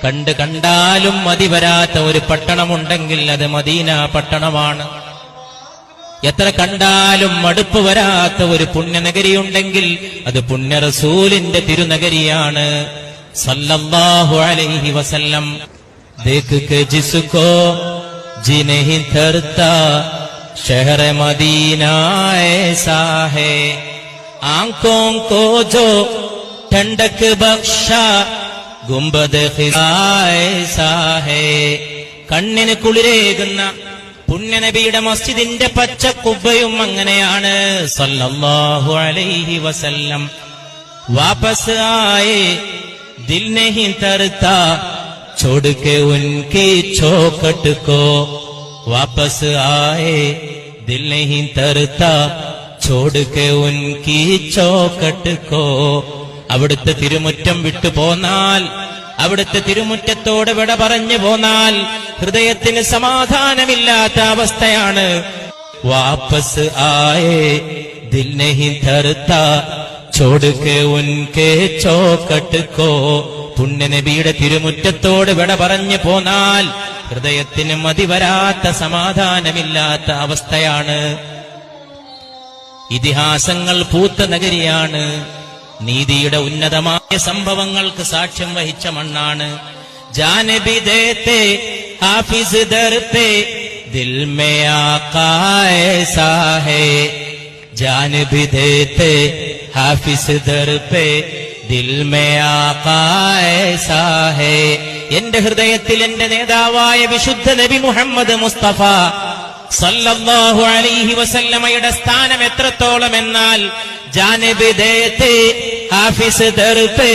കണ്ടാലും മതി വരാത്ത ഒരു പട്ടണമുണ്ടെങ്കിൽ അത് മദീന പട്ടണമാണ്. എത്ര കണ്ടാലും മടുപ്പ് വരാത്ത ഒരു പുണ്യനഗരിയുണ്ടെങ്കിൽ അത് പുണ്യ റസൂലിന്റെ തിരുനഗരിയാണ് സല്ലല്ലാഹു അലൈഹി വസല്ലം. देख के जिसको जी नहीं थरता शहर मदीना ऐसा है, आंखों को जो ठंडक बख्शा गुंबद खिज़ा ऐसा है. കണ്ണിന് കുളിരേകുന്ന പുണ്യനബിയുടെ മസ്ജിദിന്റെ പച്ച കുബ്ബയും അങ്ങനെയാണ് സല്ലല്ലാഹു അലൈഹി വസല്ലം. വാപസ് ആയേ ദിൽ നഹീ തർതാ छोड़ के उनकी चौखट को, वापस आए दिल नहीं तरता छोड़ के उनकी चौखट को. അവിടുത്തെ തിരുമുറ്റം വിട്ടു പോന്നാൽ, അവിടുത്തെ തിരുമുറ്റത്തോട് വിട പറഞ്ഞു പോന്നാൽ ഹൃദയത്തിന് സമാധാനമില്ലാത്ത അവസ്ഥയാണ്. വാപസ് ആയേ ദിൽ നഹീ തർതാ छोड़ के उनके चौखट को. പുണ്യനബിയുടെ തിരുമുറ്റത്തോട് വിട പറഞ്ഞു പോന്നാൽ ഹൃദയത്തിന് മതിവരാത്ത സമാധാനമില്ലാത്ത അവസ്ഥയാണ്. ഇതിഹാസങ്ങൾ പൂത്ത നഗരിയാണ്. നീതിയുടെ ഉന്നതമായ സംഭവങ്ങൾക്ക് സാക്ഷ്യം വഹിച്ച മണ്ണാണ്. ജാനബി ദേത്തെ ഹാഫിസ് ദർപേ ദിൽ മേ ആഖാ ഐസാ ഹൈ, ജാനബി ദേത്തെ ഹാഫിസ് ദർപേ ദിൽ മേ ആഖാ ഐസാ ഹൈ. എന്റെ ഹൃദയത്തിൽ എന്റെ നേതാവായ വിശുദ്ധ നബി മുഹമ്മദ് മുസ്തഫ സല്ലല്ലാഹു അലൈഹി വസല്ലമയുടെ സ്ഥാനം എത്രത്തോളം എന്നാൽ ജാനബി ദേത്തെ ഹാഫിസ് ദർപേ